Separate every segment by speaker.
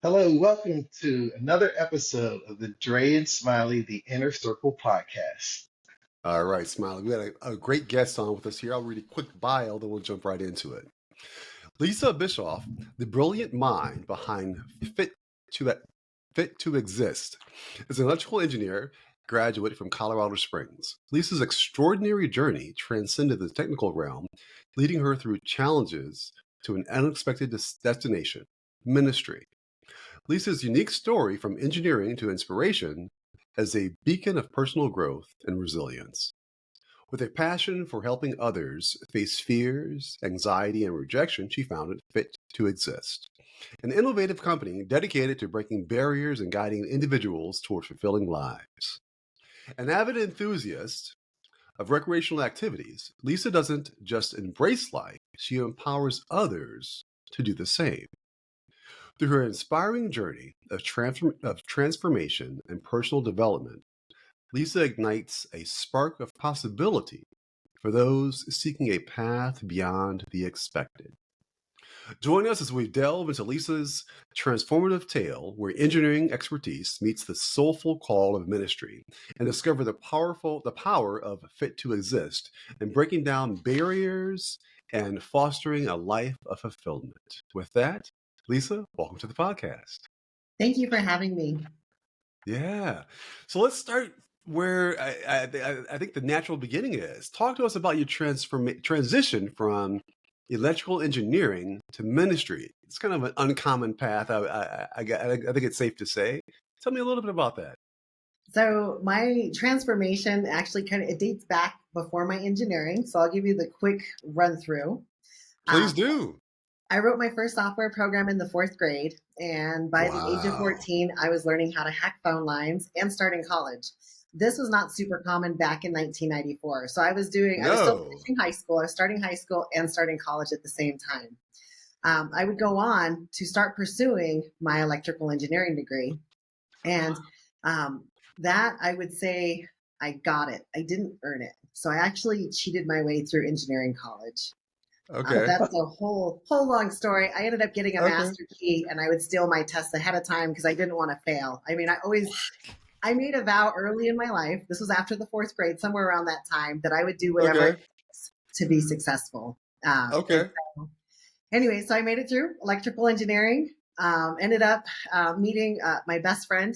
Speaker 1: Hello, welcome to another episode of the Dre and Smiley, the Inner Circle podcast.
Speaker 2: All right, Smiley. We got a great guest on with us here. I'll read a quick bio, then we'll jump right into it. Lisa Bischoff, the brilliant mind behind Fit to Exist, is an electrical engineer graduate from Colorado Springs. Lisa's extraordinary journey transcended the technical realm, leading her through challenges to an unexpected destination, ministry. Lisa's unique story from engineering to inspiration as a beacon of personal growth and resilience. With a passion for helping others face fears, anxiety, and rejection, she founded Fit to Exist, an innovative company dedicated to breaking barriers and guiding individuals towards fulfilling lives. An avid enthusiast of recreational activities, Lisa doesn't just embrace life, she empowers others to do the same. Through her inspiring journey of transformation and personal development, Lisa ignites a spark of possibility for those seeking a path beyond the expected. Join us as we delve into Lisa's transformative tale where engineering expertise meets the soulful call of ministry and discover the power of Fit to Exist and breaking down barriers and fostering a life of fulfillment. With that, Lisa, welcome to the podcast.
Speaker 3: Thank you for having me.
Speaker 2: Yeah. So let's start where I think the natural beginning is. Talk to us about your transition from electrical engineering to ministry. It's kind of an uncommon path, I think it's safe to say. Tell me a little bit about that.
Speaker 3: So my transformation actually it dates back before my engineering. So I'll give you the quick run through.
Speaker 2: Please do.
Speaker 3: I wrote my first software program in the 4th grade. And by the age of 14, I was learning how to hack phone lines and starting college. This was not super common back in 1994. So I was still finishing high school. I was starting high school and starting college at the same time. I would go on to start pursuing my electrical engineering degree. And that I would say I got it. I didn't earn it. So I actually cheated my way through engineering college.
Speaker 2: Okay.
Speaker 3: That's a whole long story. I ended up getting a master key and I would steal my tests ahead of time because I didn't want to fail. I mean, I made a vow early in my life. This was after the 4th grade, somewhere around that time, that I would do whatever it takes to be successful. Anyway, so I made it through electrical engineering. Ended up meeting my best friend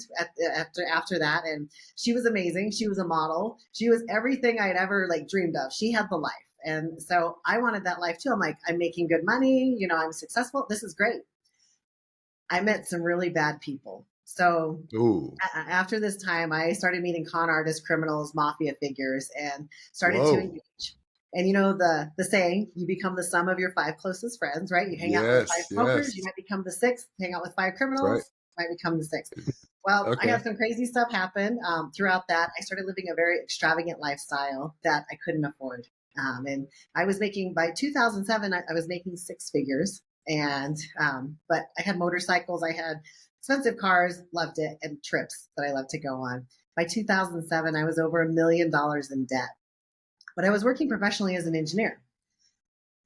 Speaker 3: after that, and she was amazing. She was a model. She was everything I'd ever dreamed of. She had the life, and so I wanted that life too. I'm like, I'm making good money. I'm successful. This is great. I met some really bad people. So after this time, I started meeting con artists, criminals, mafia figures, and started to engage. And the saying, you become the sum of your 5 closest friends, right? You hang out with 5 smokers, you might become the 6th. Hang out with 5 criminals, you might become the 6th. Well, I had some crazy stuff happen. Throughout that, I started living a very extravagant lifestyle that I couldn't afford. And I was by 2007, I was making 6 figures. And but I had motorcycles, I had expensive cars, loved it, and trips that I loved to go on. By 2007, I was over $1 million in debt. But I was working professionally as an engineer.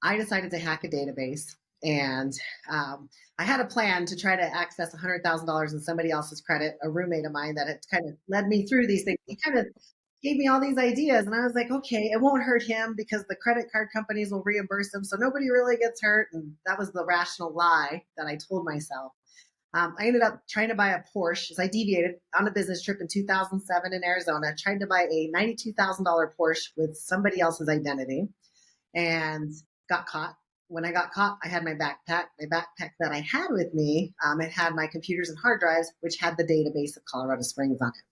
Speaker 3: I decided to hack a database, and I had a plan to try to access $100,000 in somebody else's credit. A roommate of mine that had kind of led me through these things. He kind of gave me all these ideas, and I was like, okay, it won't hurt him because the credit card companies will reimburse him, so nobody really gets hurt. And that was the rational lie that I told myself. I ended up trying to buy a Porsche as I deviated on a business trip in 2007 in Arizona, tried to buy a $92,000 Porsche with somebody else's identity and got caught. When I got caught, I had my backpack. My backpack that I had with me, it had my computers and hard drives, which had the database of Colorado Springs on it.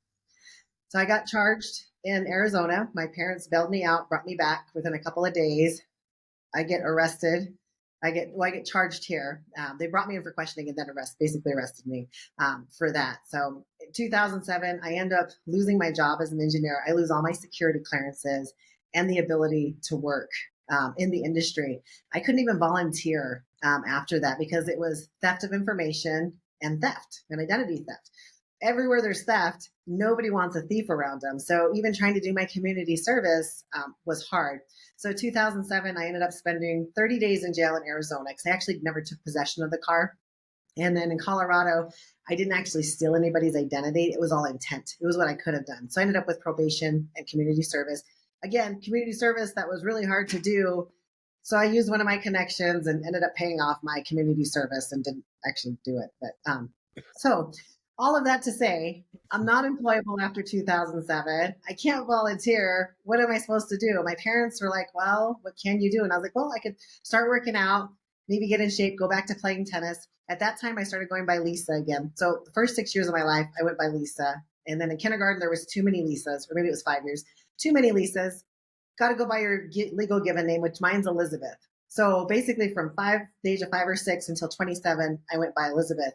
Speaker 3: So I got charged in Arizona. My parents bailed me out, brought me back within a couple of days. I get arrested. I get charged here. They brought me in for questioning and then basically arrested me for that. So in 2007, I end up losing my job as an engineer. I lose all my security clearances and the ability to work in the industry. I couldn't even volunteer after that because it was theft of information and identity theft. Everywhere there's theft, nobody wants a thief around them. So even trying to do my community service was hard. So 2007, I ended up spending 30 days in jail in Arizona because I actually never took possession of the car. And then in Colorado, I didn't actually steal anybody's identity. It was all intent. It was what I could have done. So I ended up with probation and community service. Again, community service, that was really hard to do. So I used one of my connections and ended up paying off my community service and didn't actually do it. But so all of that to say, I'm not employable after 2007. I can't volunteer. What am I supposed to do? My parents were like, well, what can you do? And I was like, well, I could start working out, maybe get in shape, go back to playing tennis. At that time, I started going by Lisa again. So the first 6 years of my life, I went by Lisa. And then in kindergarten, there was too many Lisas, or maybe it was 5 years, too many Lisas. Got to go by your legal given name, which mine's Elizabeth. So basically from the age of 5 or 6 until 27, I went by Elizabeth.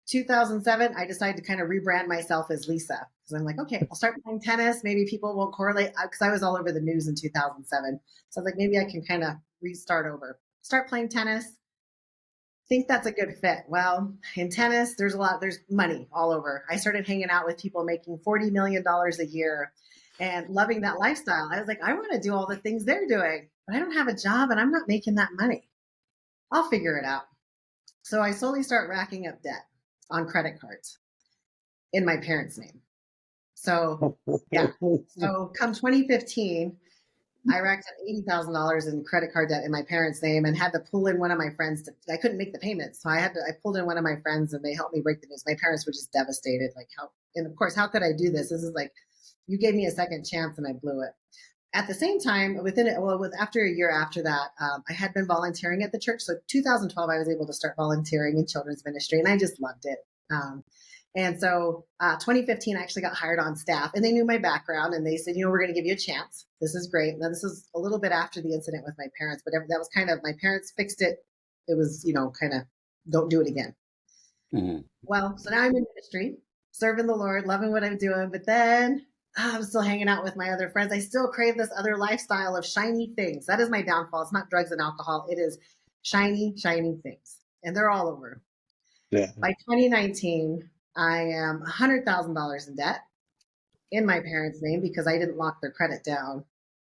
Speaker 3: 2007, I decided to kind of rebrand myself as Lisa. Because I'm like, okay, I'll start playing tennis. Maybe people won't correlate, because I was all over the news in 2007. So I was like, maybe I can kind of restart over. Start playing tennis. Think that's a good fit. Well, in tennis, there's money all over. I started hanging out with people making $40 million a year and loving that lifestyle. I was like, I want to do all the things they're doing, but I don't have a job and I'm not making that money. I'll figure it out. So I slowly start racking up debt on credit cards in my parents' name. So yeah. So come 2015, I racked up $80,000 in credit card debt in my parents' name and had to pull in one of my friends. I couldn't make the payments. So I pulled in one of my friends and they helped me break the news. My parents were just devastated. Like and of course, how could I do this? This is like, you gave me a second chance and I blew it. At the same time, after a year after that, I had been volunteering at the church. So 2012, I was able to start volunteering in children's ministry and I just loved it. And so 2015, I actually got hired on staff and they knew my background and they said, we're going to give you a chance. This is great. Now, this is a little bit after the incident with my parents, but that was kind of, my parents fixed it. It was, kind of, don't do it again. Mm-hmm. Well, so now I'm in ministry, serving the Lord, loving what I'm doing. But then I'm still hanging out with my other friends. I still crave this other lifestyle of shiny things. That is my downfall. It's not drugs and alcohol. It is shiny, shiny things. And they're all over. Yeah. By 2019, I am $100,000 in debt in my parents' name because I didn't lock their credit down.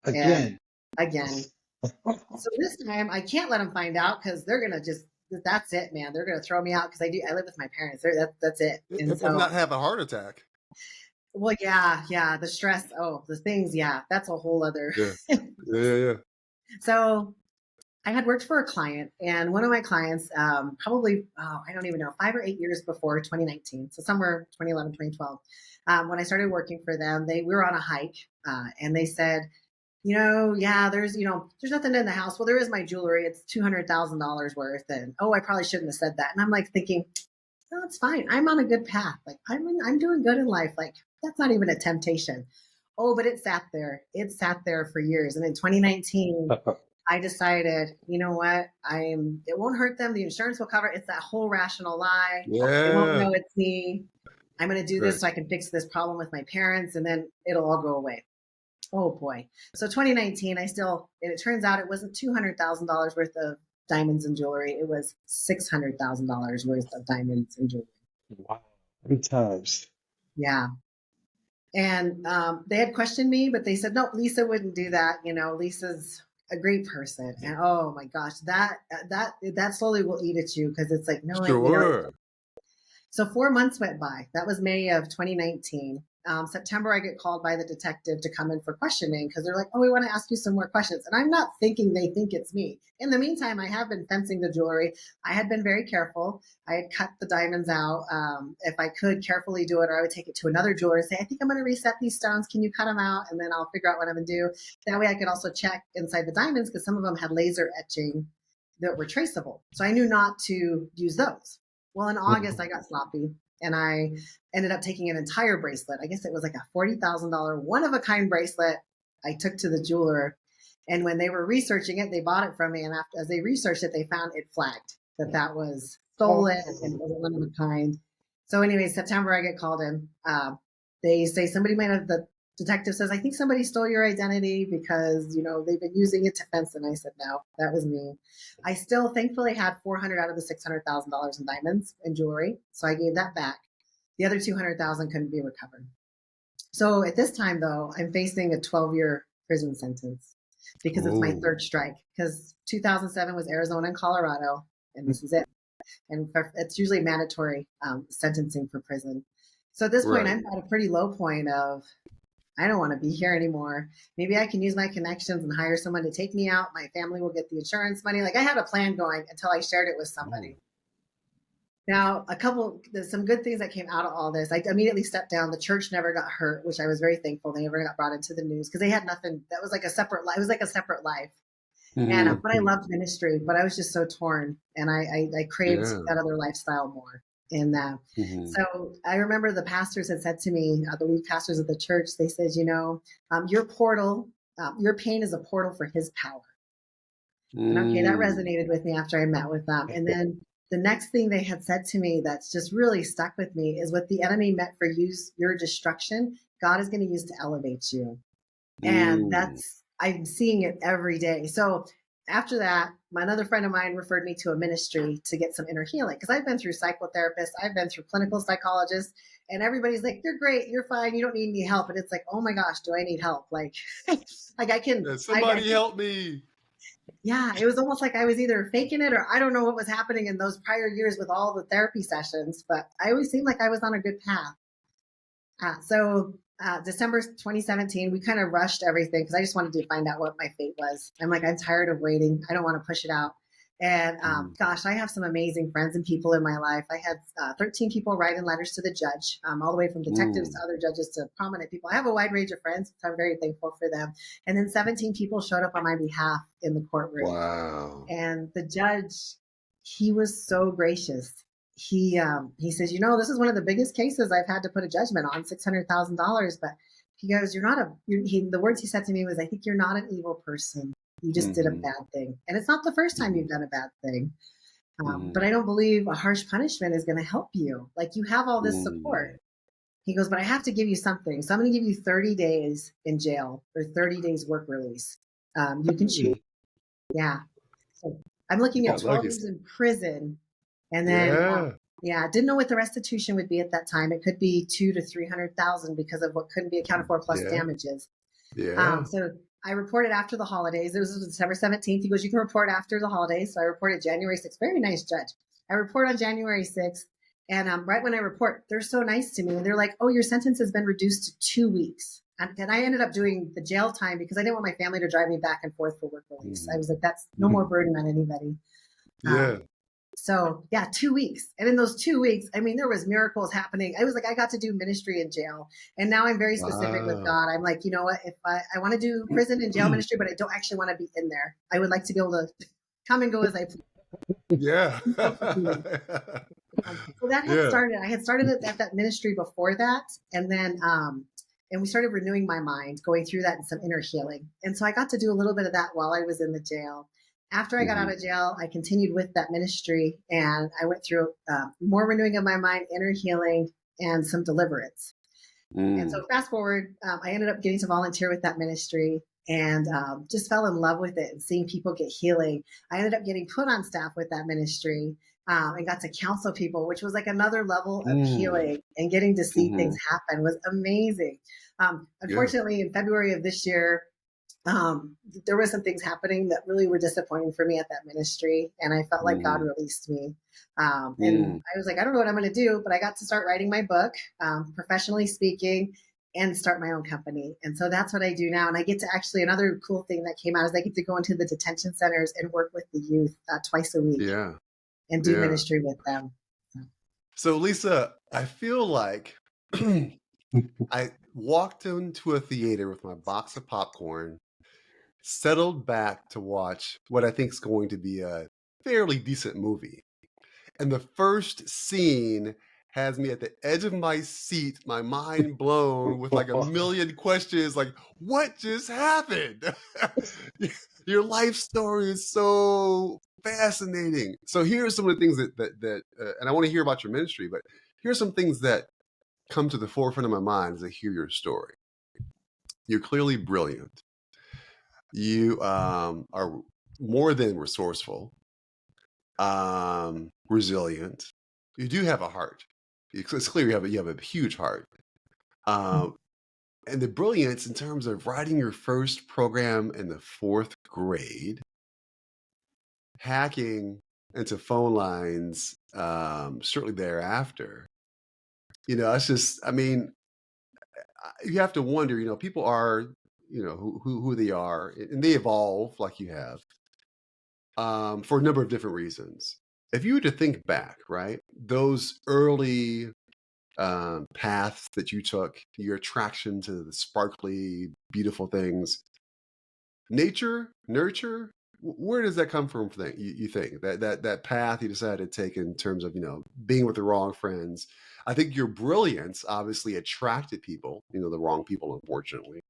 Speaker 3: Again. So this time I can't let them find out because they're going to that's it, man. They're going to throw me out because I live with my parents. That's it. And
Speaker 2: if not have a heart attack.
Speaker 3: Well, yeah. The stress. Oh, the things. Yeah. That's a whole other.
Speaker 2: Yeah.
Speaker 3: So I had worked for a client and one of my clients, probably, I don't even know, 5 or 8 years before 2019. So somewhere 2011, 2012, when I started working for them, we were on a hike and they said, there's nothing in the house. Well, there is my jewelry. It's $200,000 worth. And, I probably shouldn't have said that. And I'm like thinking, no, it's fine. I'm on a good path. Like I'm doing good in life. Like that's not even a temptation. Oh, but it sat there. It sat there for years. And in 2019, I decided, you know what? It won't hurt them. The insurance will cover. It's that whole rational lie.
Speaker 2: Yeah.
Speaker 3: They won't know it's me. I'm going to do this so I can fix this problem with my parents and then it'll all go away. Oh boy. So 2019, it turns out it wasn't $200,000 worth of diamonds and jewelry. It was $600,000 worth of diamonds and jewelry.
Speaker 1: Wow. 3 times.
Speaker 3: Yeah. And they had questioned me, but they said, no, Lisa wouldn't do that. Lisa's a great person. And oh my gosh, that slowly will eat at you because it's like, no,
Speaker 2: sure.
Speaker 3: So 4 months went by. That was May of 2019. September, I get called by the detective to come in for questioning because they're like, we want to ask you some more questions. And I'm not thinking they think it's me. In the meantime, I have been fencing the jewelry. I had been very careful. I had cut the diamonds out. If I could carefully do it, or I would take it to another jeweler and say, I think I'm going to reset these stones. Can you cut them out? And then I'll figure out what I'm going to do. That way I could also check inside the diamonds because some of them had laser etching that were traceable. So I knew not to use those. Well, in August, I got sloppy. And I ended up taking an entire bracelet. I guess it was like a $40,000 one-of-a-kind bracelet I took to the jeweler. And when they were researching it, they bought it from me. And as they researched it, they found it flagged that was stolen and it was one-of-a-kind. So anyway, September, I get called in. They say the detective says, I think somebody stole your identity because, they've been using it to fence. And I said, no, that was me. I still thankfully had $400 out of the $600,000 in diamonds and jewelry. So I gave that back. The other $200,000 couldn't be recovered. So at this time, though, I'm facing a 12-year prison sentence because it's my third strike. Because 2007 was Arizona and Colorado, and this is it. And it's usually mandatory sentencing for prison. So at this point,
Speaker 2: Right.
Speaker 3: I'm at a pretty low point of, I don't want to be here anymore. Maybe I can use my connections and hire someone to take me out. My family will get the insurance money. Like I had a plan going until I shared it with somebody. Now, some good things that came out of all this. I immediately stepped down. The church never got hurt, which I was very thankful. They never got brought into the news because they had nothing. That was like a separate life. It was like a separate life. And but I loved ministry, but I was just so torn, and I craved
Speaker 2: Yeah.
Speaker 3: that other lifestyle more. And
Speaker 2: Mhm.
Speaker 3: so I remember the pastors had said to me, the lead pastors of the church, they said, your portal, your pain is a portal for His power. And okay, that
Speaker 2: Mm.
Speaker 3: resonated with me after I met with them. And then the next thing they had said to me that's just really stuck with me is what the enemy meant for your destruction, God is going to use to elevate you. And I'm seeing it every day. So after that, another friend of mine referred me to a ministry to get some inner healing because I've been through psychotherapists, I've been through clinical psychologists, and everybody's like, "You're great, you're fine, you don't need any help." And it's like, "Oh my gosh, do I need help?" Like, like
Speaker 2: Somebody help me.
Speaker 3: yeah, it was almost like I was either faking it or I don't know what was happening in those prior years with all the therapy sessions, but I always seemed like I was on a good path. December 2017, we kind of rushed everything because I just wanted to find out what my fate was. I'm like, I'm tired of waiting. I don't want to push it out. And gosh, I have some amazing friends and people in my life. I had 13 people writing letters to the judge, all the way from detectives to other judges to prominent people. I have a wide range of friends, so I'm very thankful for them. And then 17 people showed up on my behalf in the courtroom.
Speaker 2: Wow.
Speaker 3: And the judge, he was so gracious. He says, this is one of the biggest cases I've had to put a judgment on, $600,000. But he goes, the words he said to me was, I think you're not an evil person. You just did a bad thing. And it's not the first time you've done a bad thing. But I don't believe a harsh punishment is going to help you. Like you have all this support. He goes, but I have to give you something. So I'm going to give you 30 days in jail or 30 days work release. You can choose. Yeah. So I'm looking at 12 years in prison. And then, didn't know what the restitution would be at that time. It could be 200,000 to 300,000 because of what couldn't be accounted for plus damages. So I reported after the holidays. It was December 17th. He goes, you can report after the holidays. So I reported January 6th. Very nice judge. I report on January 6th. And right when I report, they're so nice to me. And they're like, oh, your sentence has been reduced to 2 weeks. And I ended up doing the jail time because I didn't want my family to drive me back and forth for work release. I was like, that's no more burden on anybody. So 2 weeks. And in those 2 weeks, I mean, there was miracles happening. I was like, I got to do ministry in jail. And now I'm very specific with God. I'm like, you know what? If I want to do prison and jail ministry, but I don't actually want to be in there. I would like to be able to come and go as I please. So that had started. I had started at that ministry before that. And then, and we started renewing my mind, going through that and some inner healing. And so I got to do a little bit of that while I was in the jail. After I got out of jail, I continued with that ministry and I went through more renewing of my mind, inner healing, and some deliverance. And so fast forward, I ended up getting to volunteer with that ministry and just fell in love with it and seeing people get healing. I ended up getting put on staff with that ministry and got to counsel people, which was like another level of healing, and getting to see things happen was amazing. Unfortunately, in February of this year, there were some things happening that really were disappointing for me at that ministry. And I felt like God released me. And I was like, I don't know what I'm going to do, but I got to start writing my book, professionally speaking, and start my own company. And so that's what I do now. And I get to actually, another cool thing that came out is I get to go into the detention centers and work with the youth twice a week and do ministry with them.
Speaker 2: So Lisa, I feel like I walked into a theater with my box of popcorn, settled back to watch what I think is going to be a fairly decent movie. And the first scene has me at the edge of my seat, my mind blown with like a million questions, like, what just happened? Your life story is so fascinating. So here are some of the things that and I want to hear about your ministry, but here are some things that come to the forefront of my mind as I hear your story. You're clearly brilliant. You are more than resourceful, resilient. You do have a heart. It's clear you have a huge heart. And the brilliance in terms of writing your first program in the 4th grade, hacking into phone lines shortly thereafter. It's just, I mean, you have to wonder, people are, who they are, and they evolve like you have for a number of different reasons. If you were to think back, right, those early paths that you took, your attraction to the sparkly, beautiful things, nature, nurture, where does that come from? You think that path you decided to take in terms of being with the wrong friends? I think your brilliance obviously attracted people, the wrong people, unfortunately.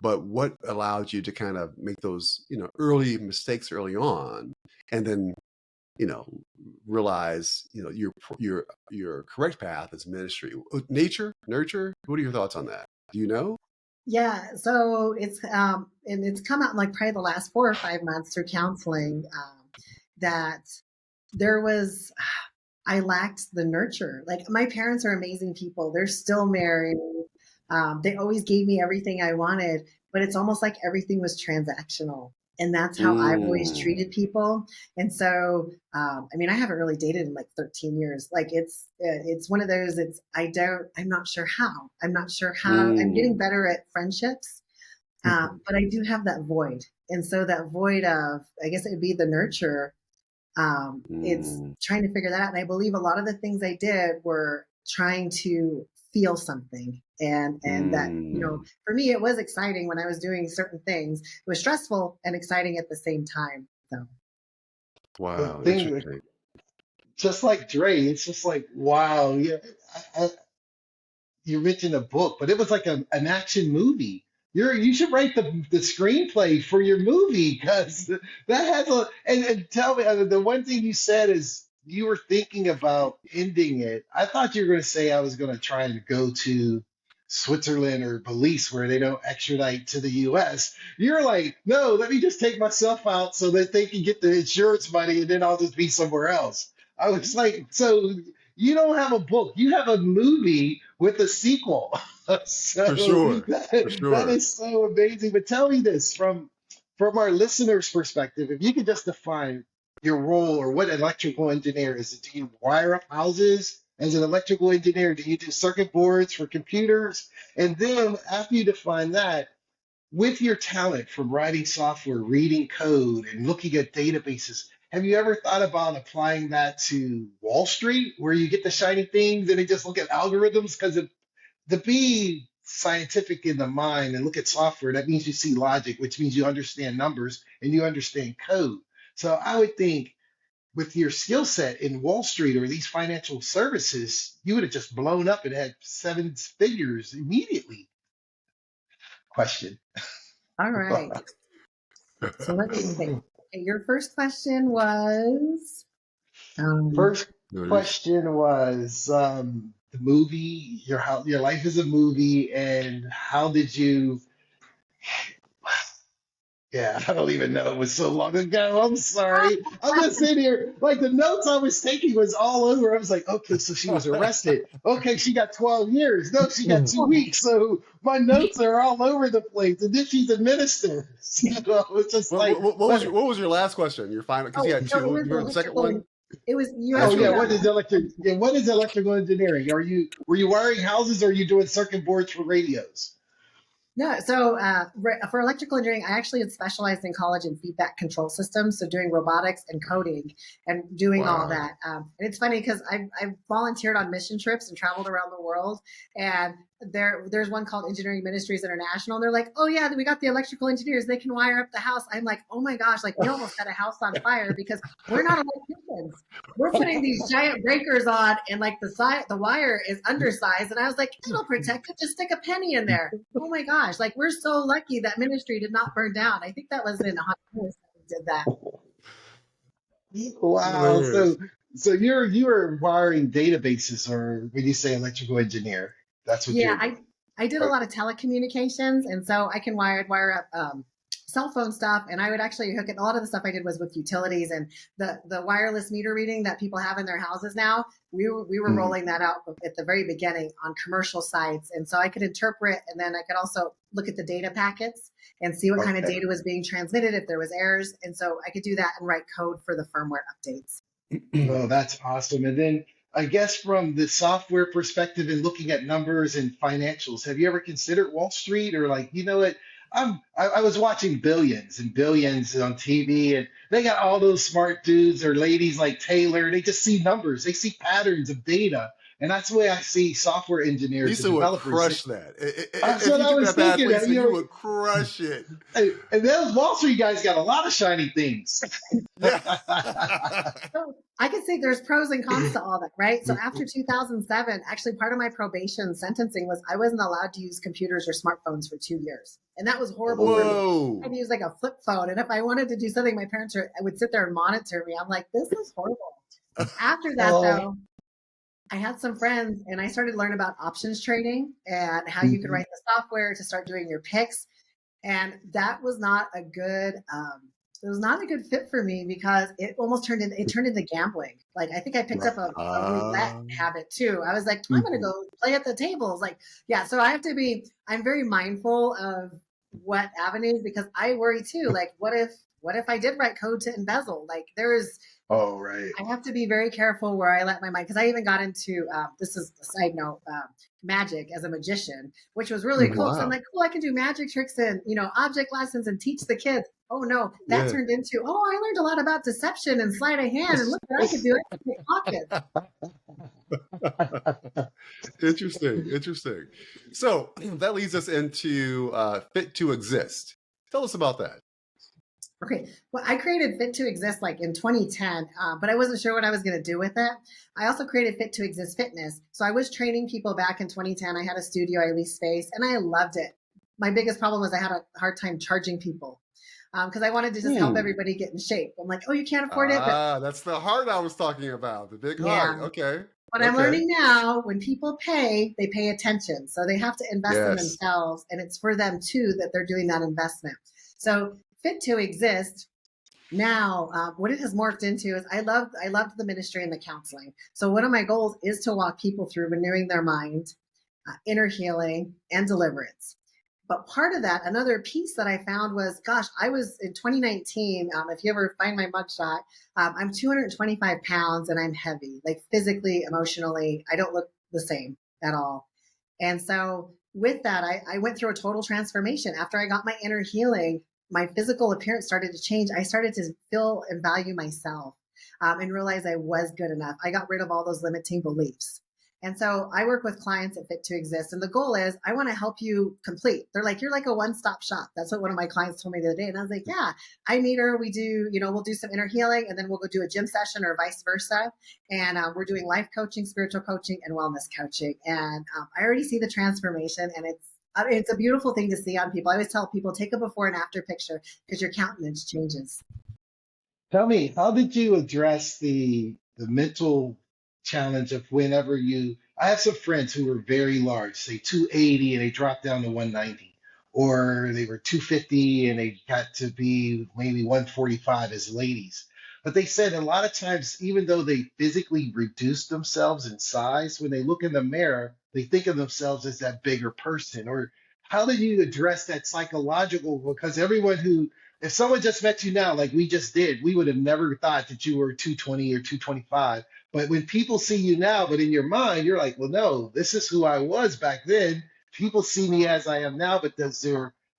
Speaker 2: But what allowed you to kind of make those early mistakes early on, and then realize your correct path is ministry, nature, nurture? What are your thoughts on that? Do you know?
Speaker 3: Yeah, so and it's come out in like probably the last 4 or 5 months through counseling, that there was, I lacked the nurture. Like, my parents are amazing people. They're still married. They always gave me everything I wanted, but it's almost like everything was transactional. And that's how I've always treated people. And so, I mean, I haven't really dated in like 13 years. Like, it's one of those, I'm not sure how. I'm getting better at friendships, but I do have that void. And so that void of, I guess it would be the nurture. It's trying to figure that out. And I believe a lot of the things I did were trying to feel something. And that, for me, it was exciting when I was doing certain things. It was stressful and exciting at the same time. So.
Speaker 2: Wow.
Speaker 1: Just like Dre, it's just like, wow. Yeah, you mentioned a book, but it was like an action movie. You should write the screenplay for your movie, because that has and tell me, the one thing you said is you were thinking about ending it. I thought you were going to say I was going to try to go to Switzerland or Belize where they don't extradite to the US. You're like, no, let me just take myself out so that they can get the insurance money and then I'll just be somewhere else. I was like, so you don't have a book, you have a movie with a sequel. So
Speaker 2: For sure.
Speaker 1: that is so amazing. But tell me this from our listeners' perspective, if you could just define your role or what electrical engineer is. Do you wire up houses as an electrical engineer? Do you do circuit boards for computers? And then after you define that, with your talent from writing software, reading code, and looking at databases, have you ever thought about applying that to Wall Street, where you get the shiny things and they just look at algorithms? Because to be scientific in the mind and look at software, that means you see logic, which means you understand numbers and you understand code. So I would think with your skill set in Wall Street or these financial services, you would have just blown up and had 7 figures immediately. Question.
Speaker 3: All right. So let me think. Okay, your first question was.
Speaker 1: First question was the movie. Your life is a movie, and how did you? Yeah, I don't even know. It was so long ago. I'm sorry. I'm just sitting here, like the notes I was taking was all over. I was like, okay, so she was arrested. Okay, she got 12 years. No, she got 2 weeks. So my notes are all over the place. And then she's a minister. So it's just like,
Speaker 2: what was your last question? Your final, because you had two. You heard the second one?
Speaker 3: It was you.
Speaker 1: Oh yeah, what is electrical engineering? Were you wiring houses, or are you doing circuit boards for radios?
Speaker 3: No, so for electrical engineering, I actually had specialized in college in feedback control systems, so doing robotics and coding and doing all that. And it's funny because I've volunteered on mission trips and traveled around the world, and there's one called Engineering Ministries International, and they're like, oh yeah, we got the electrical engineers, they can wire up the house. I'm like, oh my gosh, like we almost had a house on fire because we're not electricians. We're putting these giant breakers on, and like the wire is undersized, and I was like, it'll protect it, just stick a penny in there. Oh my gosh, like we're so lucky that ministry did not burn down. I think that was in Honduras that we did that.
Speaker 1: Wow. So you were wiring databases, or when you say electrical engineer, that's what you're doing.
Speaker 3: I did a lot of telecommunications, and so I can wire up cell phone stuff, and I would actually hook it. A lot of the stuff I did was with utilities and the wireless meter reading that people have in their houses now. We were rolling that out at the very beginning on commercial sites, and so I could interpret, and then I could also look at the data packets and see what kind of data was being transmitted, if there was errors, and so I could do that and write code for the firmware updates.
Speaker 1: Oh, that's awesome. And then I guess from the software perspective and looking at numbers and financials, have you ever considered Wall Street or like, you know what? I was watching Billions and Billions on TV, and they got all those smart dudes or ladies like Taylor. They just see numbers, they see patterns of data. And that's the way I see software engineers and
Speaker 2: Lisa would
Speaker 1: developers.
Speaker 2: crush that.
Speaker 1: That's
Speaker 2: If
Speaker 1: what
Speaker 2: you
Speaker 1: I
Speaker 2: get
Speaker 1: was
Speaker 2: that path,
Speaker 1: thinking.
Speaker 2: Lisa, you would crush it.
Speaker 1: And those Wall Street guys got a lot of shiny things.
Speaker 2: Yeah.
Speaker 3: So I could say there's pros and cons to all that, right? So after 2007, actually part of my probation sentencing was I wasn't allowed to use computers or smartphones for 2 years. And that was horrible for me.
Speaker 2: Whoa.
Speaker 3: I'd use like a flip phone. And if I wanted to do something, my parents would sit there and monitor me. I'm like, this is horrible. After that, though, I had some friends and I started learning about options trading and how you could write the software to start doing your picks. And that was not a good, it was not a good fit for me because it almost turned into gambling. Like I think I picked up a roulette habit too. I was like, I'm going to go play at the tables. Like, yeah. So I'm very mindful of what avenues because I worry too. Like, what if I did write code to embezzle? Like
Speaker 1: Oh, right.
Speaker 3: I have to be very careful where I let my mind, because I even got into, this is a side note, magic as a magician, which was really cool.
Speaker 2: Wow.
Speaker 3: So I'm like, cool, I can do magic tricks and, object lessons and teach the kids. Oh no, that turned into, I learned a lot about deception and sleight of hand and look what I could do. I could pick pockets.
Speaker 2: Interesting. So that leads us into Fit to Exist. Tell us about that.
Speaker 3: Okay, well, I created Fit to Exist like in 2010, but I wasn't sure what I was going to do with it. I also created Fit to Exist Fitness. So I was training people back in 2010. I had a studio, I leased space, and I loved it. My biggest problem was I had a hard time charging people because I wanted to just help everybody get in shape. I'm like, oh, you can't afford it. But
Speaker 2: That's the heart I was talking about, the big heart. Okay.
Speaker 3: But I'm learning now, when people pay, they pay attention. So they have to invest in themselves, and it's for them too that they're doing that investment. So Fit to Exist now, what it has morphed into is I loved the ministry and the counseling. So one of my goals is to walk people through renewing their mind, inner healing, and deliverance. But part of that, another piece that I found was, I was in 2019, if you ever find my mugshot, I'm 225 pounds and I'm heavy, like physically, emotionally, I don't look the same at all. And so with that, I went through a total transformation. After I got my inner healing, my physical appearance started to change. I started to feel and value myself and realize I was good enough. I got rid of all those limiting beliefs. And so I work with clients at Fit to Exist. And the goal is I want to help you complete. They're like, you're like a one-stop shop. That's what one of my clients told me the other day. And I was like, yeah, I meet her. We do, we'll do some inner healing and then we'll go do a gym session or vice versa. And we're doing life coaching, spiritual coaching, and wellness coaching. And I already see the transformation, and it's a beautiful thing to see on people. I always tell people, take a before and after picture because your countenance changes.
Speaker 1: Tell me, how did you address the mental challenge of whenever I have some friends who were very large, say 280 and they dropped down to 190, or they were 250 and they got to be maybe 145 as ladies. But they said a lot of times, even though they physically reduce themselves in size, when they look in the mirror, they think of themselves as that bigger person. Or how did you address that psychological? Because if someone just met you now, like we just did, we would have never thought that you were 220 or 225. But when people see you now, but in your mind, you're like, well, no, this is who I was back then. People see me as I am now, but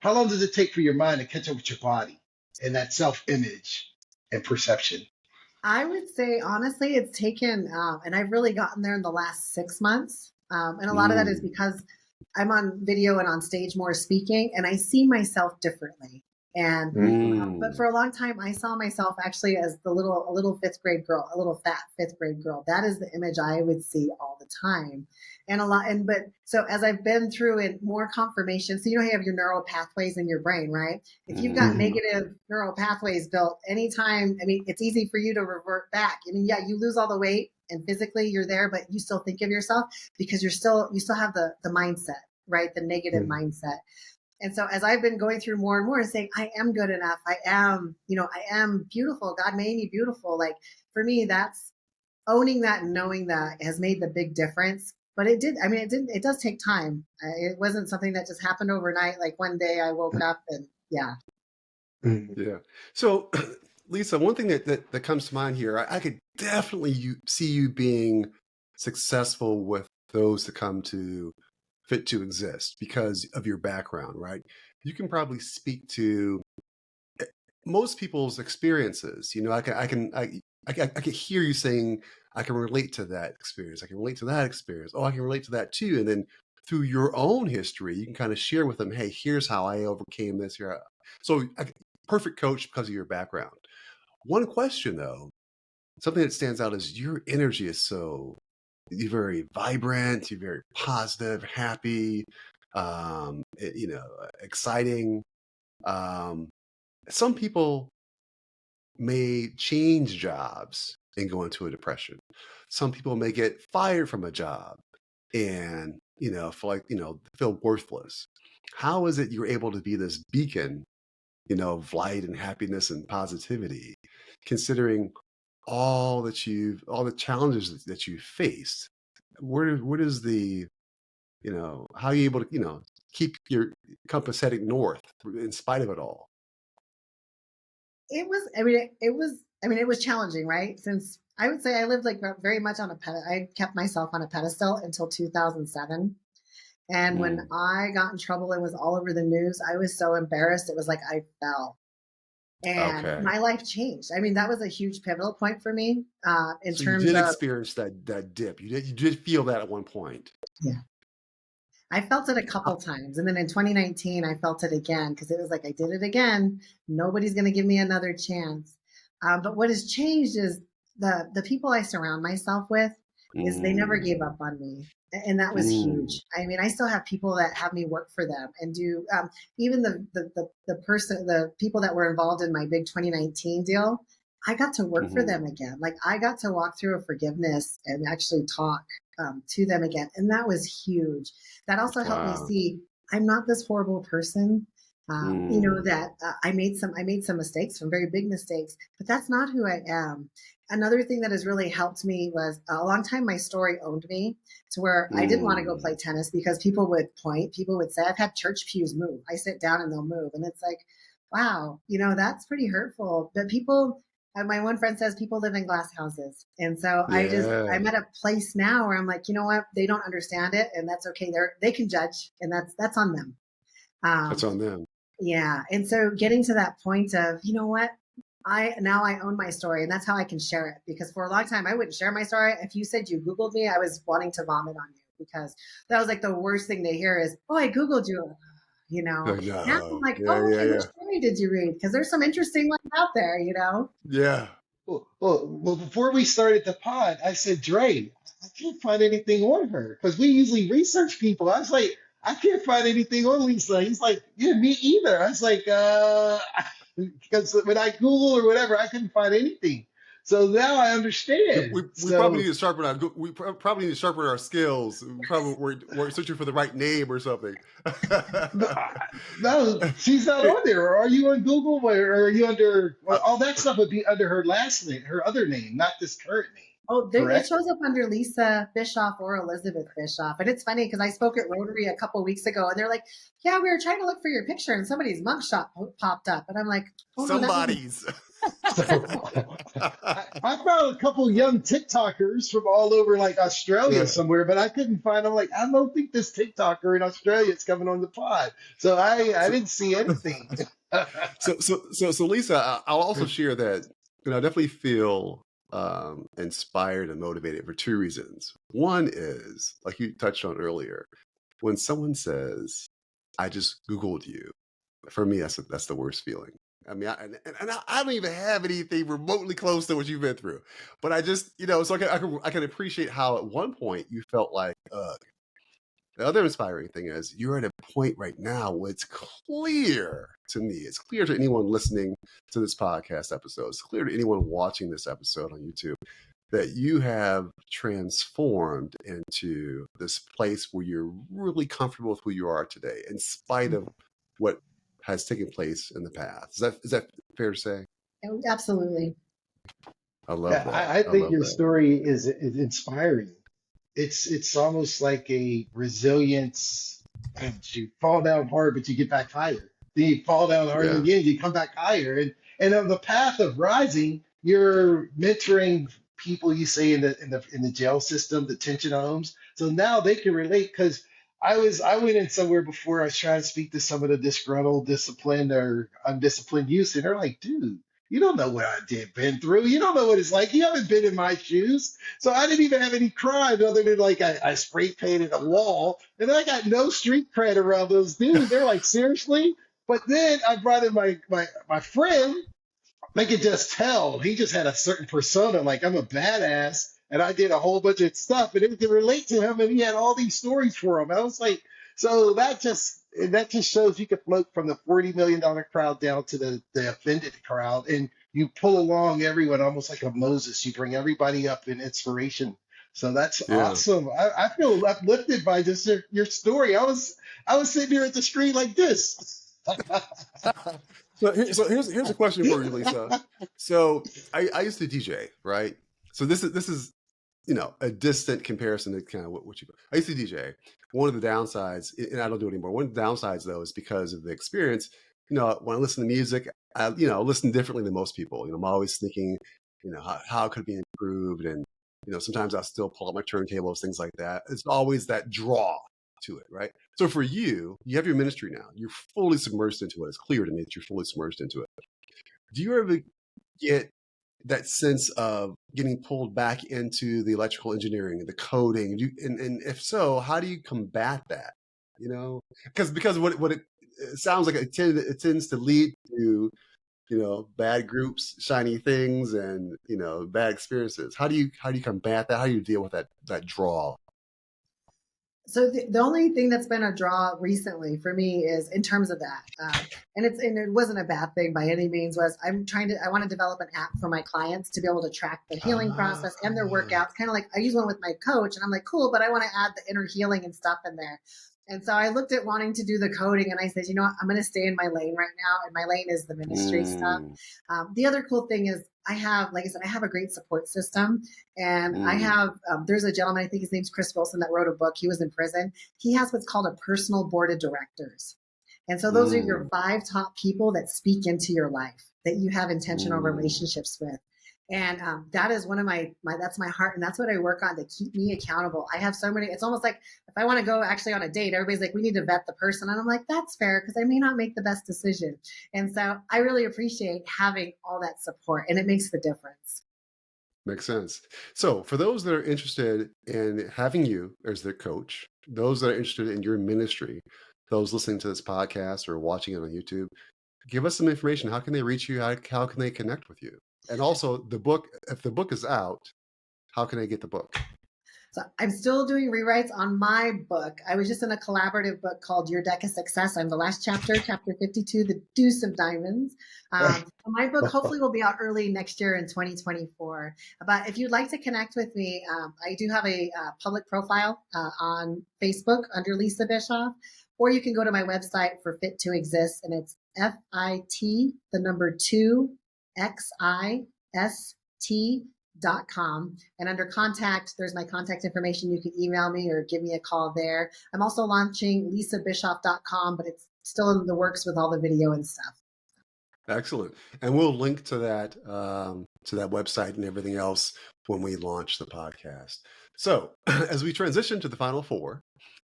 Speaker 1: how long does it take for your mind to catch up with your body and that self-image and perception?
Speaker 3: I would say, honestly, it's taken, and I've really gotten there in the last 6 months. And a lot of that is because I'm on video and on stage more speaking, and I see myself differently. And but for a long time, I saw myself actually as a little fifth grade girl, a little fat fifth grade girl. That is the image I would see all the time, so as I've been through it, more confirmation. So you have your neural pathways in your brain, right? If you've got negative neural pathways built, anytime, it's easy for you to revert back. You lose all the weight and physically you're there, but you still think of yourself because you still have the mindset, right? The negative mindset. And so as I've been going through more and more and saying, I am good enough. I am beautiful. God made me beautiful. Like for me, that's owning that and knowing that has made the big difference. But it does take time. It wasn't something that just happened overnight. Like one day I woke up and
Speaker 2: Yeah. So Lisa, one thing that comes to mind here, I could definitely see you being successful with those that come to Fit to Exist because of your background, right? You can probably speak to most people's experiences. I can hear you saying, I can relate to that experience. I can relate to that experience. Oh, I can relate to that too. And then through your own history, you can kind of share with them, hey, here's how I overcame this here. So perfect coach because of your background. One question though, something that stands out is your energy is you're very vibrant, you're very positive, happy, exciting. Some people may change jobs and go into a depression. Some people may get fired from a job and, feel worthless. How is it you're able to be this beacon, of light and happiness and positivity, considering all the challenges that you faced? What is the, how are you able to, keep your compass heading north in spite of it all?
Speaker 3: It was, it was challenging, right? Since I would say I lived like very much on I kept myself on a pedestal until 2007. And when I got in trouble and was all over the news, I was so embarrassed. It was like I fell. And
Speaker 2: Okay.
Speaker 3: my life changed. I mean, that was a huge pivotal point for me in
Speaker 2: So
Speaker 3: terms
Speaker 2: you did
Speaker 3: of
Speaker 2: experience that dip. You did feel that at one point.
Speaker 3: yeah. I felt it a couple times. And then in 2019, I felt it again because it was like I did it again. Nobody's going to give me another chance. But what has changed is the people I surround myself with is they never gave up on me. And that was huge. I mean, I still have people that have me work for them and do even the people that were involved in my big 2019 deal. I got to work for them again. Like I got to walk through a forgiveness and actually talk to them again. And that was huge. That also helped me see I'm not this horrible person. That I made some mistakes, some very big mistakes, but that's not who I am. Another thing that has really helped me was a long time my story owned me to where I didn't want to go play tennis because people would say, I've had church pews move. I sit down and they'll move. And it's like, wow, that's pretty hurtful. But my one friend says people live in glass houses. And so I'm at a place now where I'm like, you know what? They don't understand it and that's okay. They can judge and that's on them.
Speaker 2: That's on them.
Speaker 3: Yeah. And so getting to that point of, you know what? I own my story and that's how I can share it because for a long time I wouldn't share my story. If you said you Googled me, I was wanting to vomit on you because that was like the worst thing to hear is, oh, I Googled you, Now I'm like, which story did you read? Because there's some interesting ones out there,
Speaker 2: Yeah.
Speaker 1: Well, before we started the pod, I said, Dre, I can't find anything on her because we usually research people. I was like, I can't find anything on Lisa. He's like, yeah, me either. I was like, because when I Google or whatever, I couldn't find anything. So now I understand.
Speaker 2: We probably need to sharpen our skills. We're searching for the right name or something.
Speaker 1: No, she's not on there. Or are you on Google? Or are you under all that stuff would be under her last name, her other name, not this current name.
Speaker 3: Oh, it shows up under Lisa Bischoff or Elizabeth Bischoff. And it's funny because I spoke at Rotary a couple of weeks ago and they're like, yeah, we were trying to look for your picture and somebody's mugshot popped up. And I'm like,
Speaker 2: somebody's.
Speaker 1: I found a couple young TikTokers from all over like Australia somewhere, but I couldn't find them. Like, I don't think this TikToker in Australia is coming on the pod. So I didn't see anything.
Speaker 2: So Lisa, I'll also share that, I definitely feel inspired and motivated for two reasons. One is, like you touched on earlier, when someone says, I just Googled you, for me, that's the worst feeling. I mean, I don't even have anything remotely close to what you've been through, but I just, so I can appreciate how at one point you felt like, the other inspiring thing is you're at a point right now where it's clear to me, it's clear to anyone listening to this podcast episode, it's clear to anyone watching this episode on YouTube that you have transformed into this place where you're really comfortable with who you are today, in spite of what has taken place in the past. Is that fair to say?
Speaker 3: Absolutely.
Speaker 2: I love that.
Speaker 1: I think your story is inspiring. It's almost like a resilience. And you fall down hard, but you get back higher. Then you fall down harder
Speaker 2: Yeah.
Speaker 1: again, you come back higher. And on the path of rising, you're mentoring people you say in the jail system, the detention homes. So now they can relate because I went in somewhere before. I was trying to speak to some of the disgruntled, disciplined, or undisciplined youth, and they're like, dude, you don't know what I did been through. You don't know what it's like. You haven't been in my shoes. So I didn't even have any crime other than like I spray painted a wall, and I got no street cred around those dudes. They're like, seriously? But then I brought in my friend. They could just tell he just had a certain persona, like I'm a badass, and I did a whole bunch of stuff, and it could relate to him, and he had all these stories for him. I was like, so that just shows you could float from the $40 million crowd down to the offended crowd, and you pull along everyone almost like a Moses. You bring everybody up in inspiration. So that's
Speaker 2: Yeah.
Speaker 1: awesome. I feel uplifted by just your story. I was sitting here at the screen like this.
Speaker 2: So here's a question for you, Lisa. So I used to DJ, right? So this is a distant comparison to kind of what you. I used to DJ. One of the downsides, and I don't do it anymore. One of the downsides though is because of the experience. When I listen to music, I listen differently than most people. I'm always thinking, how could it be improved, and sometimes I still pull up my turntables, things like that. It's always that draw to it, right? So for you have your ministry now. You're fully submerged into it. It's clear to me that you're fully submerged into it. Do you ever get that sense of getting pulled back into the electrical engineering, the coding? And if so, how do you combat that? Because what it sounds like, it tends to lead to bad groups, shiny things, and bad experiences. How do you combat that? How do you deal with that draw?
Speaker 3: So the only thing that's been a draw recently for me is in terms of that, and it wasn't a bad thing by any means. I want to develop an app for my clients to be able to track the healing process and their workouts. Kind of like I use one with my coach, and I'm like, cool, but I want to add the inner healing and stuff in there. And so I looked at wanting to do the coding, and I said, what, I'm going to stay in my lane right now, and my lane is the ministry stuff. The other cool thing is I have a great support system, and I have, there's a gentleman, I think his name's Chris Wilson, that wrote a book. He was in prison. He has what's called a personal board of directors. And so those are your 5 top people that speak into your life, that you have intentional relationships with. And that is one of that's my heart. And that's what I work on to keep me accountable. I have so many, it's almost like if I want to go actually on a date, everybody's like, we need to vet the person. And I'm like, that's fair, because I may not make the best decision. And so I really appreciate having all that support, and it makes the difference.
Speaker 2: Makes sense. So for those that are interested in having you as their coach, those that are interested in your ministry, those listening to this podcast or watching it on YouTube, give us some information. How can they reach you? How can they connect with you? And also the book, if the book is out, how can they get the book?
Speaker 3: So I'm still doing rewrites on my book. I was just in a collaborative book called Your Deck of Success. I'm the last chapter 52, The Deuce of Diamonds. My book hopefully will be out early next year in 2024. But if you'd like to connect with me, I do have a public profile on Facebook under Lisa Bischoff, or you can go to my website for Fit to Exist, and it's FIT, the number 2, XIST.com. And under contact, there's my contact information. You can email me or give me a call there. I'm also launching lisabischoff.com, but it's still in the works with all the video and stuff.
Speaker 2: Excellent. And we'll link to that website and everything else when we launch the podcast. So as we transition to the final 4,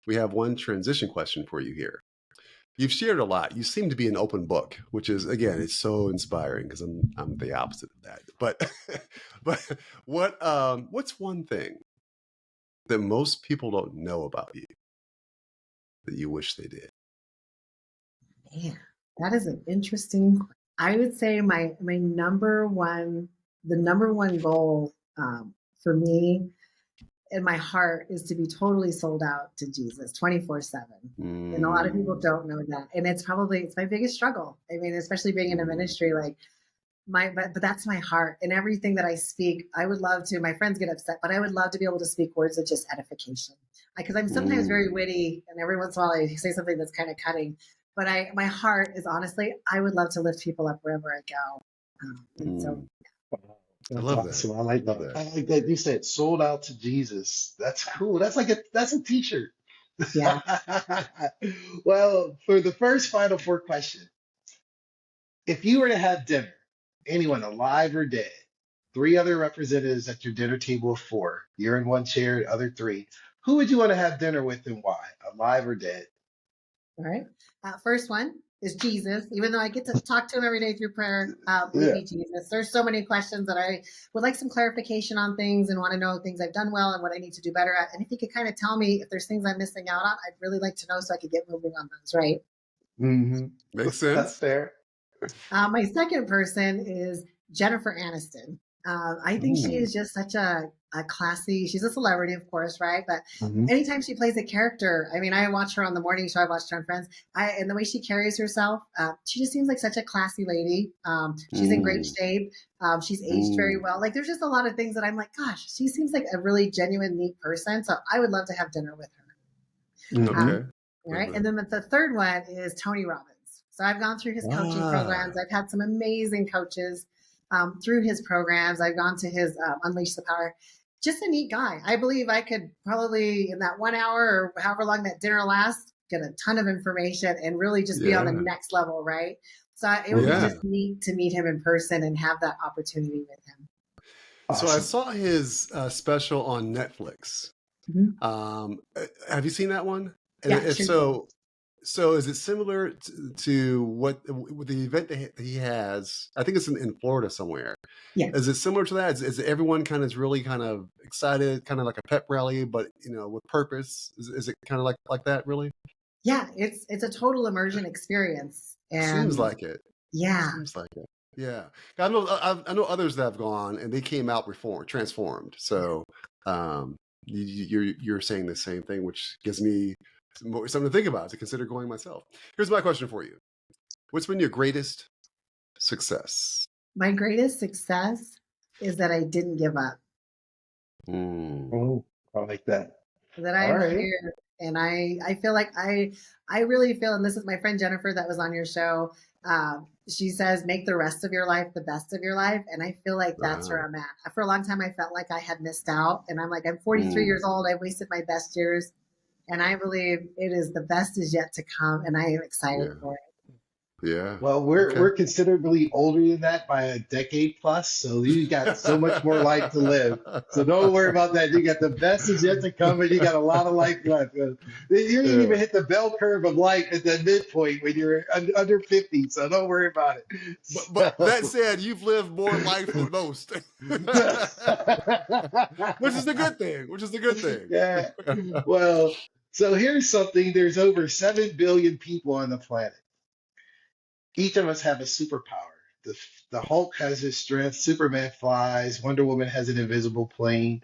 Speaker 2: we have one transition question for you here. You've shared a lot. You seem to be an open book, which is, again, it's so inspiring, because I'm the opposite of that. But what's one thing that most people don't know about you that you wish they did?
Speaker 3: Yeah, that is an interesting. I would say my number one goal for me in my heart is to be totally sold out to Jesus 24/7. And a lot of people don't know that. And it's my biggest struggle. I mean, especially being in a ministry, but that's my heart. And everything that I speak, I would love to, my friends get upset, but I would love to be able to speak words of just edification. Because I'm sometimes very witty, and every once in a while I say something that's kind of cutting. But my heart is honestly, I would love to lift people up wherever I go. And so
Speaker 2: I love
Speaker 1: awesome.
Speaker 2: that.
Speaker 1: I like that. I like that. You said sold out to Jesus. That's cool. That's a t-shirt.
Speaker 3: Yeah.
Speaker 1: Well, for the first final 4 question, If you were to have dinner, anyone alive or dead, three other representatives at your dinner table of four, you're in one chair, the other three, who would you want to have dinner with and why? Alive or dead?
Speaker 3: All right. First one is Jesus. Even though I get to talk to him every day through prayer, would
Speaker 1: Yeah.
Speaker 3: be Jesus. There's so many questions that I would like some clarification on things and want to know things I've done well and what I need to do better at. And if he could kind of tell me if there's things I'm missing out on, I'd really like to know so I could get moving on those, right?
Speaker 1: Mm-hmm.
Speaker 2: Makes
Speaker 1: That's
Speaker 2: sense.
Speaker 1: fair.
Speaker 3: My second person is Jennifer Aniston. I think she
Speaker 1: Ooh.
Speaker 3: is just such a classy, she's a celebrity, of course, right? But
Speaker 1: Mhm.
Speaker 3: anytime she plays a character, I mean, I watch her on the morning show, I watched her on Friends, and the way she carries herself, she just seems like such a classy lady. She's in great shape. She's aged very well. Like, there's just a lot of things that I'm like, gosh, she seems like a really genuine, neat person. So I would love to have dinner with her.
Speaker 1: Mhm.
Speaker 2: Okay.
Speaker 3: All right. And then the third one is Tony Robbins. So I've gone through his coaching programs. I've had some amazing coaches through his programs. I've gone to his Unleash the Power. Just a neat guy. I believe I could probably, in that 1 hour or however long that dinner lasts, get a ton of information and really just be on the next level, right? So it would be just neat to meet him in person and have that opportunity with him.
Speaker 2: So I saw his special on Netflix. Have you seen that one? And
Speaker 3: Yeah,
Speaker 2: if
Speaker 3: sure.
Speaker 2: so is it similar to what the event that he has? I think it's in Florida somewhere.
Speaker 3: Yeah.
Speaker 2: Is it similar to that? Is everyone kind of really kind of excited, kind of like a pep rally, but with purpose? Is it kind of like that really?
Speaker 3: Yeah, it's a total immersion experience. And
Speaker 2: Seems like it.
Speaker 3: Yeah.
Speaker 2: Seems like it. Yeah. I know others that have gone and they came out transformed. So you're saying the same thing, which gives me something to think about, to consider going myself. Here's my question for you. What's been your greatest success?
Speaker 3: My greatest success is that I didn't give up.
Speaker 1: Oh, I like that.
Speaker 3: That I'm here, and I feel like I really feel, and this is my friend Jennifer that was on your show. She says, make the rest of your life the best of your life. And I feel like that's where I'm at. For a long time, I felt like I had missed out. And I'm like, I'm 43 years old. I wasted my best years. And I believe it is the best is yet to come. And I am excited for it.
Speaker 2: Yeah.
Speaker 1: Well, we're considerably older than that by a decade plus, so you got so much more life to live. So don't worry about that. You got the best is yet to come, and you got a lot of life left. You didn't even hit the bell curve of life at the midpoint when you're under 50, so don't worry about it.
Speaker 2: But that said, you've lived more life than most, which is the good thing.
Speaker 1: Yeah. Well, so here's something. There's over 7 billion people on the planet. Each of us have a superpower. The Hulk has his strength, Superman flies, Wonder Woman has an invisible plane.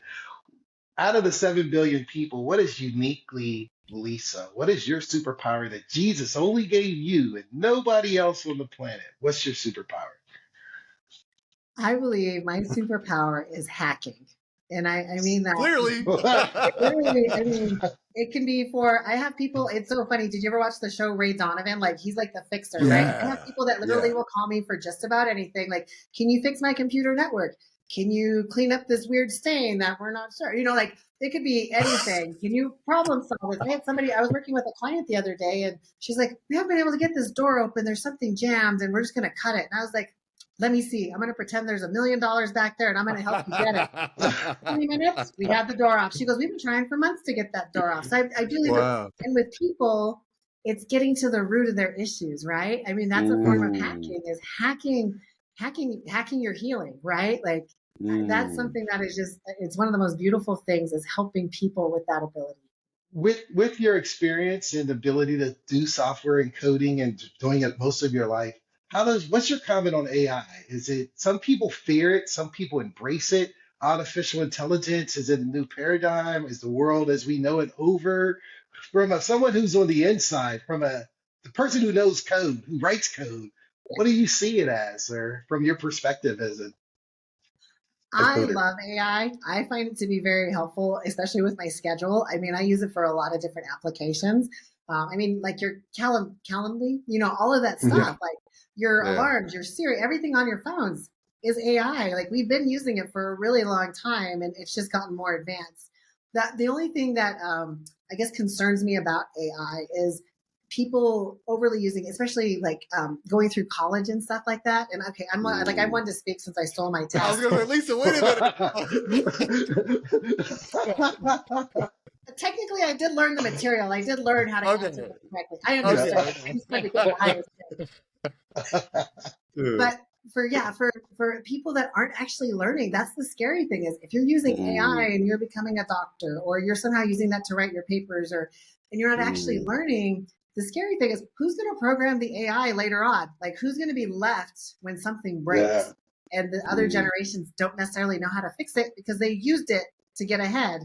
Speaker 1: Out of the 7 billion people, what is uniquely Lisa? What is your superpower that Jesus only gave you and nobody else on the planet? What's your superpower?
Speaker 3: I believe my superpower is hacking. And I mean that.
Speaker 2: Clearly.
Speaker 3: I mean, it can be I have people, it's so funny. Did you ever watch the show Ray Donovan? Like, he's like the fixer, right? I have people that literally will call me for just about anything. Like, can you fix my computer network? Can you clean up this weird stain that we're not sure? Like, it could be anything. Can you problem solve this? I was working with a client the other day, and she's like, we haven't been able to get this door open. There's something jammed, and we're just going to cut it. And I was like, let me see. I'm going to pretend there's $1 million back there, and I'm going to help you get it. 20 minutes, we got the door off. She goes, we've been trying for months to get that door off. So I do believe that. And with people, it's getting to the root of their issues, right? I mean, that's a form of hacking, is hacking your healing, right? Like, that's something that is just, it's one of the most beautiful things, is helping people with that ability.
Speaker 1: With your experience and ability to do software and coding and doing it most of your life, what's your comment on AI? Is it, some people fear it, some people embrace it? Artificial intelligence, is it a new paradigm? Is the world as we know it over? From someone who's on the inside, the person who knows code, who writes code, what do you see it as, or from your perspective as a
Speaker 3: I love AI. I find it to be very helpful, especially with my schedule. I mean, I use it for a lot of different applications. I mean, like your Calendly, all of that stuff, like your alarms, your Siri, everything on your phones is AI. Like, we've been using it for a really long time, and it's just gotten more advanced. The only thing that I guess concerns me about AI is people overly using, especially like going through college and stuff like that. And okay, I'm like, I wanted to speak since I stole my
Speaker 2: I was
Speaker 3: test.
Speaker 2: going to say, Lisa, wait a minute.
Speaker 3: Technically, I did learn the material. I did learn how to answer it correctly. I understood.
Speaker 2: Okay.
Speaker 3: I just wanted to get the highest grade. But for people that aren't actually learning, that's the scary thing is if you're using AI and you're becoming a doctor or you're somehow using that to write your papers and you're not actually learning, the scary thing is who's going to program the AI later on? Like who's going to be left when something breaks and the other generations don't necessarily know how to fix it because they used it to get ahead.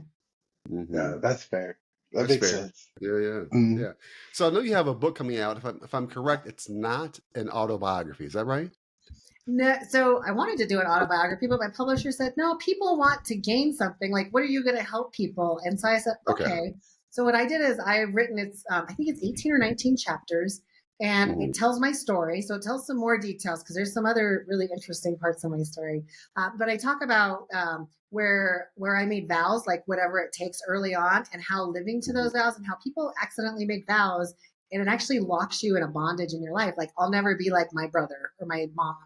Speaker 1: Yeah, that's fair. That makes sense.
Speaker 2: Yeah. So I know you have a book coming out. If I'm correct, it's not an autobiography. Is that right?
Speaker 3: No, so I wanted to do an autobiography, but my publisher said, no, people want to gain something. Like, what are you going to help people? And so I said, okay. So what I did is I've written, I think it's 18 or 19 chapters, and it tells my story. So it tells some more details because there's some other really interesting parts of my story. But I talk about where I made vows, like whatever it takes early on, and how living to those vows and how people accidentally make vows and it actually locks you in a bondage in your life. Like, I'll never be like my brother or my mom.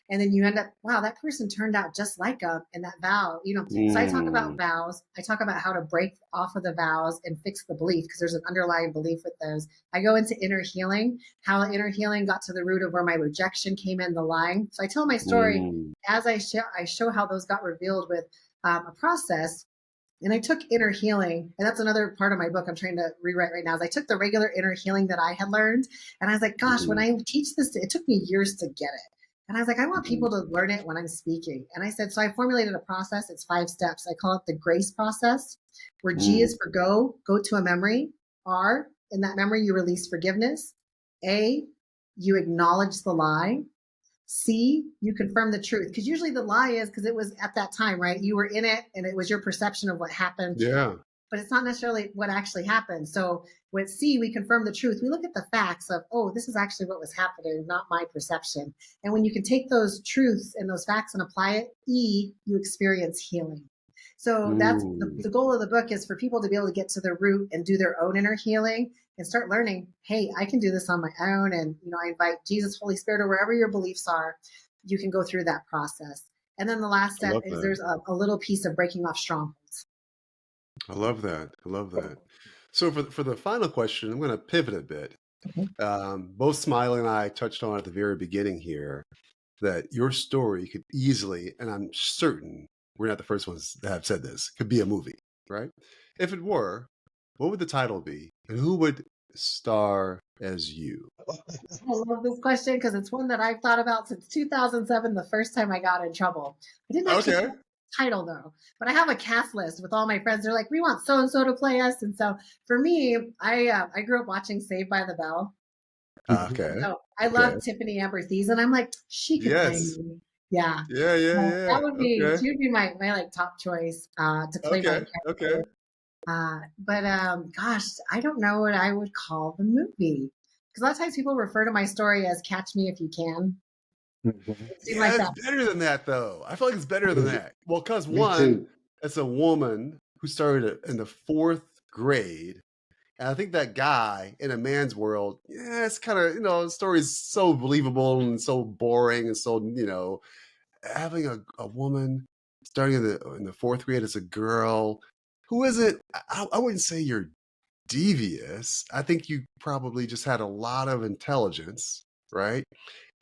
Speaker 3: And then you end up, wow, that person turned out just like them in that vow, you know. So I talk about vows. I talk about how to break off of the vows and fix the belief because there's an underlying belief with those. I go into inner healing, how inner healing got to the root of where my rejection came in, the lying. So I tell my story as I show how those got revealed with a process. And I took inner healing, and that's another part of my book I'm trying to rewrite right now, is I took the regular inner healing that I had learned, and I was like, gosh, when I teach this, it took me years to get it. And I was like, I want people to learn it when I'm speaking. And I said, so I formulated a process. It's 5 steps. I call it the GRACE process, where G is for go to a memory. R, in that memory, you release forgiveness. A, you acknowledge the lie. C, you confirm the truth. Because usually the lie is because it was at that time, right? You were in it and it was your perception of what happened.
Speaker 2: Yeah.
Speaker 3: But it's not necessarily what actually happened. So with C, we confirm the truth. We look at the facts of, oh, this is actually what was happening, not my perception. And when you can take those truths and those facts and apply it, E, you experience healing. So that's the goal of the book, is for people to be able to get to the root and do their own inner healing and start learning, hey, I can do this on my own. And, you know, I invite Jesus, Holy Spirit, or wherever your beliefs are, you can go through that process. And then the last step is there's a little piece of breaking off strongholds.
Speaker 2: I love that. I love that. So for the final question, I'm going to pivot a bit. Both Smiley and I touched on at the very beginning here that your story could easily, and I'm certain we're not the first ones that have said this, could be a movie, right? If it were, what would the title be? And who would star as you?
Speaker 3: I love this question because it's one that I've thought about since 2007, the first time I got in trouble. I didn't actually have a title though, but I have a cast list with all my friends. They're like, we want so-and-so to play us. And so for me, I grew up watching Saved by the Bell. So I love Tiffany Amber Thiessen, and I'm like, she could play me. Yeah. That would be, she would be my like top choice to play my character. But gosh, I don't know what I would call the movie, because a lot of times people refer to my story as Catch Me If You Can.
Speaker 2: It's better than that, though. I feel like it's better than that. Well, because one, it's a woman who started in the 4th grade. And I think that guy in a man's world, it's kind of, the story is so believable and so boring and so, having a woman starting in the 4th grade as a girl who isn't, I wouldn't say you're devious. I think you probably just had a lot of intelligence, right?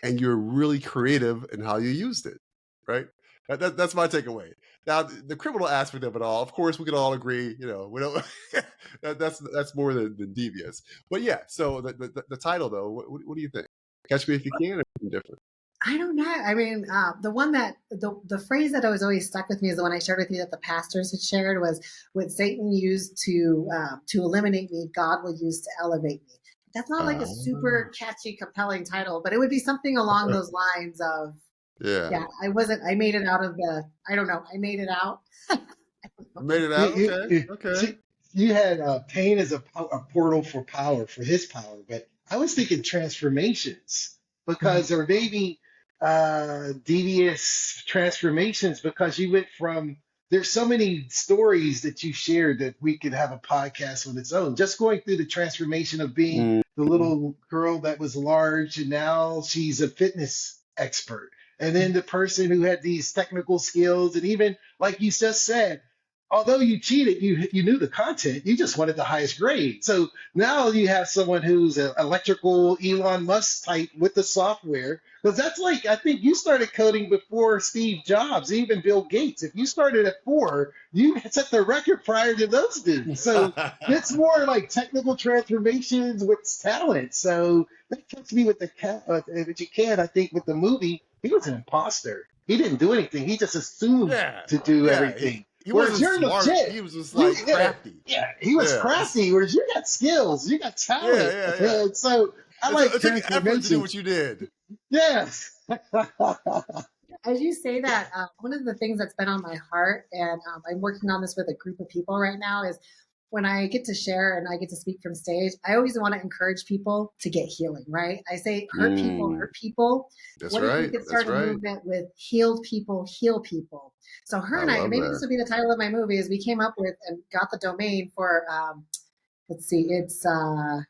Speaker 2: And you're really creative in how you used it, right? That's my takeaway. Now, the criminal aspect of it all, of course, we can all agree, we don't. that's more than devious. But yeah, so the title though, what do you think? Catch Me If You Can, or something different?
Speaker 3: I don't know. I mean, the one that the phrase that was always stuck with me is the one I shared with you that the pastors had shared was, what Satan used to eliminate me, God will use to elevate me. That's not like a super catchy, compelling title, but it would be something along those lines of, I made it out of I made it out.
Speaker 2: Made it out? Okay.
Speaker 1: See, you had pain as a portal for power, for his power, but I was thinking transformations, because or maybe devious transformations, because you went from there's so many stories that you shared that we could have a podcast on its own. Just going through the transformation of being the little girl that was large and now she's a fitness expert. And then the person who had these technical skills, and even like you just said, although you cheated, you knew the content, you just wanted the highest grade. So now you have someone who's an electrical Elon Musk type with the software. Because that's like, I think you started coding before Steve Jobs, even Bill Gates. If you started at 4, you set the record prior to those dudes. So it's more like technical transformations with talent. So that touched me with the cat, but you can, I think, with the movie, he was an imposter. He didn't do anything. He just assumed
Speaker 2: Yeah,
Speaker 1: to do
Speaker 2: yeah.
Speaker 1: everything.
Speaker 2: He
Speaker 1: Whereas
Speaker 2: wasn't
Speaker 1: you're
Speaker 2: smart.
Speaker 1: legit.
Speaker 2: He was just like crafty.
Speaker 1: Yeah, he was
Speaker 2: Yeah,
Speaker 1: crafty. Whereas you got skills, you got talent.
Speaker 2: yeah.
Speaker 1: And so I
Speaker 2: It
Speaker 1: like
Speaker 2: took effort to do
Speaker 1: transformation.
Speaker 2: what you did.
Speaker 1: Yes.
Speaker 3: As you say that, one of the things that's been on my heart, and I'm working on this with a group of people right now, is when I get to share and I get to speak from stage, I always want to encourage people to get healing, right? I say hurt people, hurt people.
Speaker 2: That's
Speaker 3: What if we
Speaker 2: right.
Speaker 3: could
Speaker 2: That's
Speaker 3: start a
Speaker 2: right.
Speaker 3: movement with healed people, heal people? So her
Speaker 2: I
Speaker 3: and I,
Speaker 2: love
Speaker 3: maybe this
Speaker 2: that.
Speaker 3: would be the title of my movie, is we came up with and got the domain for, let's see, it's, oh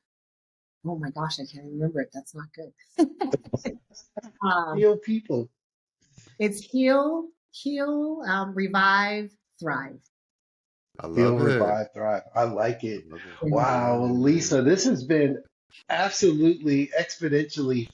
Speaker 3: my gosh, I can't even remember it. That's not good.
Speaker 1: Real people.
Speaker 3: It's heal, revive, thrive.
Speaker 2: I
Speaker 1: Heal,
Speaker 2: love it.
Speaker 1: revive, thrive. I like it.
Speaker 2: I love it.
Speaker 1: Wow, Lisa, this has been absolutely exponentially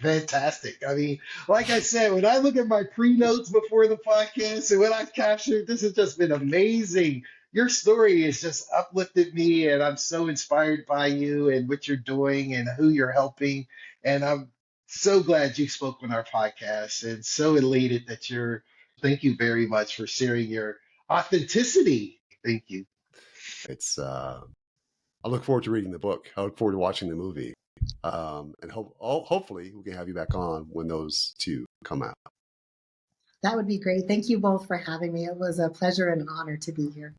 Speaker 1: fantastic. I mean, like I said, when I look at my pre-notes before the podcast and what I've captured, this has just been amazing. Your story has just uplifted me, and I'm so inspired by you and what you're doing and who you're helping. And I'm so glad you spoke on our podcast and so elated that thank you very much for sharing your authenticity. Thank you.
Speaker 2: It's I look forward to reading the book. I look forward to watching the movie. And hopefully we can have you back on when those two come out.
Speaker 3: That would be great. Thank you both for having me. It was a pleasure and an honor to be here.